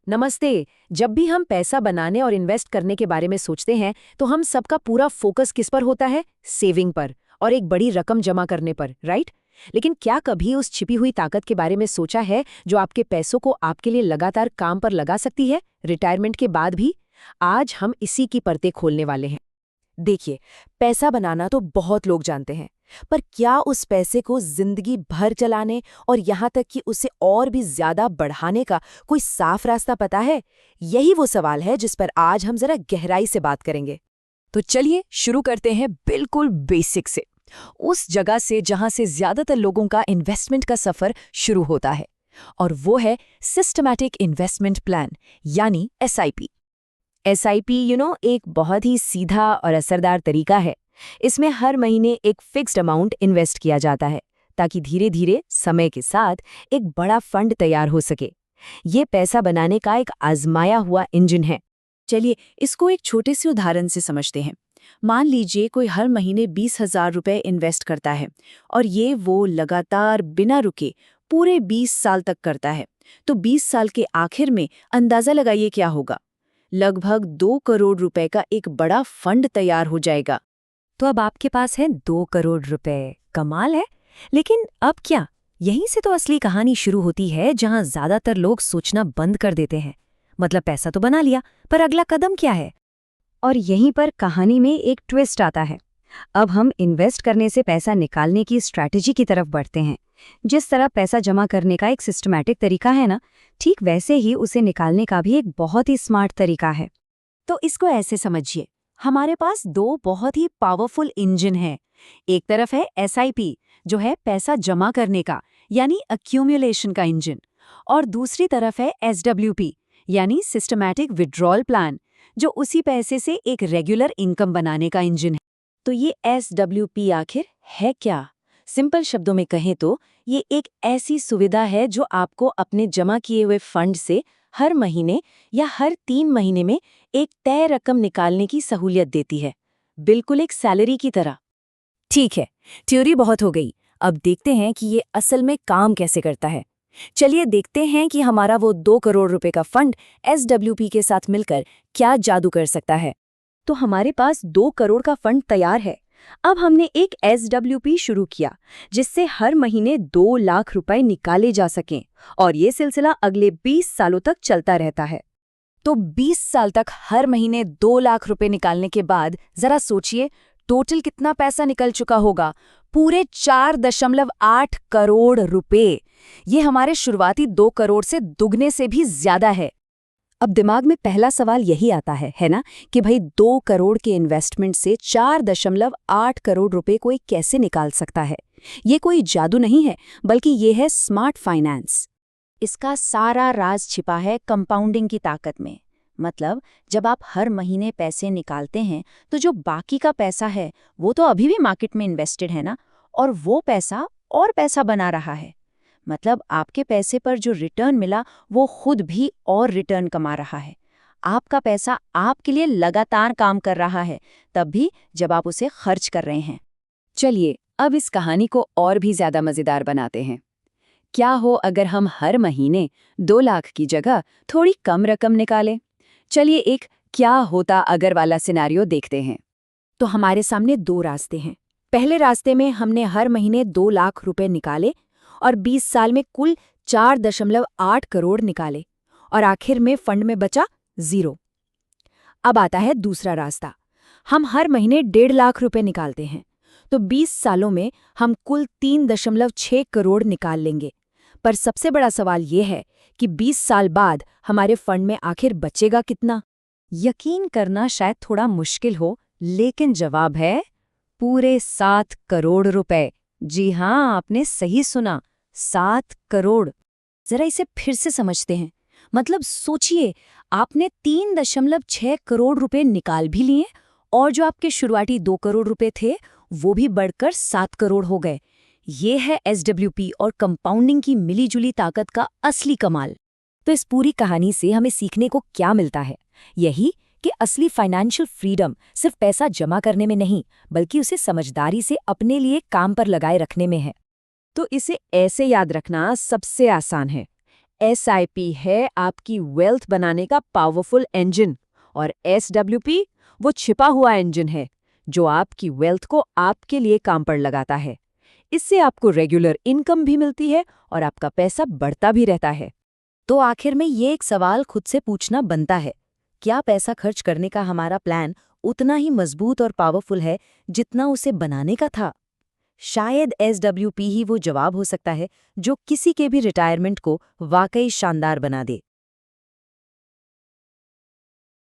नमस्ते। जब भी हम पैसा बनाने और इन्वेस्ट करने के बारे में सोचते हैं तो हम सबका पूरा फोकस किस पर होता है? सेविंग पर और एक बड़ी रकम जमा करने पर, राइट? लेकिन क्या कभी उस छिपी हुई ताकत के बारे में सोचा है जो आपके पैसों को आपके लिए लगातार काम पर लगा सकती है, रिटायरमेंट के बाद भी? आज हम इसी की परतें खोलने वाले हैं। देखिए, पैसा बनाना तो बहुत लोग जानते हैं, पर क्या उस पैसे को जिंदगी भर चलाने और यहाँ तक कि उसे और भी ज्यादा बढ़ाने का कोई साफ रास्ता पता है? यही वो सवाल है जिस पर आज हम जरा गहराई से बात करेंगे। तो चलिए शुरू करते हैं बिल्कुल बेसिक से, उस जगह से जहां से ज्यादातर लोगों का इन्वेस्टमेंट का सफर शुरू होता है, और वो है सिस्टमैटिक इन्वेस्टमेंट प्लान, यानी एसआईपी। एसआईपी एक बहुत ही सीधा और असरदार तरीका है। इसमें हर महीने एक फिक्स्ड अमाउंट इन्वेस्ट किया जाता है ताकि धीरे धीरे समय के साथ एक बड़ा फंड तैयार हो सके। ये पैसा बनाने का एक आजमाया हुआ इंजन है। चलिए इसको एक छोटे से उदाहरण से समझते हैं। मान लीजिए कोई हर महीने 20,000 रुपए इन्वेस्ट करता है और ये वो लगातार बिना रुके पूरे 20 साल तक करता है। तो 20 साल के आखिर में अंदाजा लगाइए क्या होगा। लगभग 2 करोड़ रुपए का एक बड़ा फंड तैयार हो जाएगा। तो अब आपके पास है 2 करोड़ रुपए। कमाल है। लेकिन अब क्या? यहीं से तो असली कहानी शुरू होती है, जहां ज्यादातर लोग सोचना बंद कर देते हैं। मतलब पैसा तो बना लिया, पर अगला कदम क्या है? और यहीं पर कहानी में एक ट्विस्ट आता है। अब हम इन्वेस्ट करने से पैसा निकालने की स्ट्रैटेजी की तरफ बढ़ते हैं। जिस तरह पैसा जमा करने का एक सिस्टमैटिक तरीका है ना, ठीक वैसे ही उसे निकालने का भी एक बहुत ही स्मार्ट तरीका है। तो इसको ऐसे समझिए, हमारे पास दो बहुत ही पावरफुल इंजन हैं। एक तरफ है एसआईपी, जो है पैसा जमा करने का, यानी अक्यूमुलेशन का इंजन, और दूसरी तरफ है एसडब्ल्यूपी, यानी सिस्टमैटिक विड्रॉल प्लान, जो उसी पैसे से एक रेगुलर इनकम बनाने का इंजन है। तो ये एसडब्ल्यूपी आखिर है क्या? सिंपल शब्दों में कहें तो ये एक ऐसी सुविधा है जो आपको अपने जमा किए हुए फंड से हर महीने या हर 3 महीने में एक तय रकम निकालने की सहूलियत देती है, बिल्कुल एक सैलरी की तरह। ठीक है, थ्योरी बहुत हो गई। अब देखते हैं कि ये असल में काम कैसे करता है। चलिए देखते हैं कि हमारा वो 2 करोड़ रुपए का फंड एसडब्ल्यूपी के साथ मिलकर क्या जादू कर सकता है। तो हमारे पास 2 करोड़ का फंड तैयार है। अब हमने एक एसडब्ल्यूपी शुरू किया, जिससे हर महीने 2 लाख रुपए निकाले जा सकें, और ये सिलसिला अगले 20 सालों तक चलता रहता है। तो 20 साल तक हर महीने 2 लाख रुपए निकालने के बाद जरा सोचिए, टोटल कितना पैसा निकल चुका होगा? पूरे 4.8 करोड़ रुपए। ये हमारे शुरुआती 2 करोड़ से दुगने से भी ज्यादा है। अब दिमाग में पहला सवाल यही आता है ना, कि भाई 2 करोड़ के इन्वेस्टमेंट से 4.8 करोड़ रुपए कोई कैसे निकाल सकता है? ये कोई जादू नहीं है, बल्कि ये है स्मार्ट फाइनेंस। इसका सारा राज छिपा है कंपाउंडिंग की ताकत में। मतलब जब आप हर महीने पैसे निकालते हैं तो जो बाकी का पैसा है वो तो अभी भी मार्केट में इन्वेस्टेड है ना, और वो पैसा और पैसा बना रहा है। मतलब आपके पैसे पर जो रिटर्न मिला वो खुद भी और रिटर्न कमा रहा है। आपका पैसा आपके लिए लगातार काम कर रहा है, तब भी जब आप उसे खर्च कर रहे हैं। चलिए अब इस कहानी को और भी ज्यादा मजेदार बनाते हैं। क्या हो अगर हम हर महीने 2 लाख की जगह थोड़ी कम रकम निकालें? चलिए एक क्या होता अगर वाला सिनेरियो देखते हैं। तो हमारे सामने 2 रास्ते हैं। पहले रास्ते में हमने हर महीने 2 लाख रुपए निकाले और 20 साल में कुल 4.8 करोड़ निकाले, और आखिर में फंड में बचा 0। अब आता है दूसरा रास्ता। हम हर महीने 1.5 लाख रुपए निकालते हैं, तो 20 सालों में हम कुल 3.6 करोड़ निकाल लेंगे। पर सबसे बड़ा सवाल ये है कि 20 साल बाद हमारे फंड में आखिर बचेगा कितना? यकीन करना शायद थोड़ा मुश्किल हो, लेकिन जवाब है पूरे 7 करोड़ रुपए। जी हाँ, आपने सही सुना, 7 करोड़। जरा इसे फिर से समझते हैं। मतलब सोचिए, आपने 3.6 करोड़ रुपए निकाल भी लिए, और जो आपके शुरुआती 2 करोड़ रुपए थे वो भी बढ़कर 7 करोड़ हो गए। ये है एसडब्ल्यूपी और कंपाउंडिंग की मिलीजुली ताकत का असली कमाल। तो इस पूरी कहानी से हमें सीखने को क्या मिलता है? यही कि असली फाइनेंशियल फ्रीडम सिर्फ पैसा जमा करने में नहीं, बल्कि उसे समझदारी से अपने लिए काम पर लगाए रखने में है। तो इसे ऐसे याद रखना सबसे आसान है। SIP है आपकी वेल्थ बनाने का पावरफुल इंजन और SWP वो छिपा हुआ इंजन है जो आपकी वेल्थ को आपके लिए काम पर लगाता है। इससे आपको रेगुलर इनकम भी मिलती है और आपका पैसा बढ़ता भी रहता है। तो आखिर में ये एक सवाल खुद से पूछना बनता है, क्या पैसा खर्च करने का हमारा प्लान उतना ही मजबूत और पावरफुल है जितना उसे बनाने का था? शायद SWP ही वो जवाब हो सकता है जो किसी के भी रिटायरमेंट को वाकई शानदार बना दे।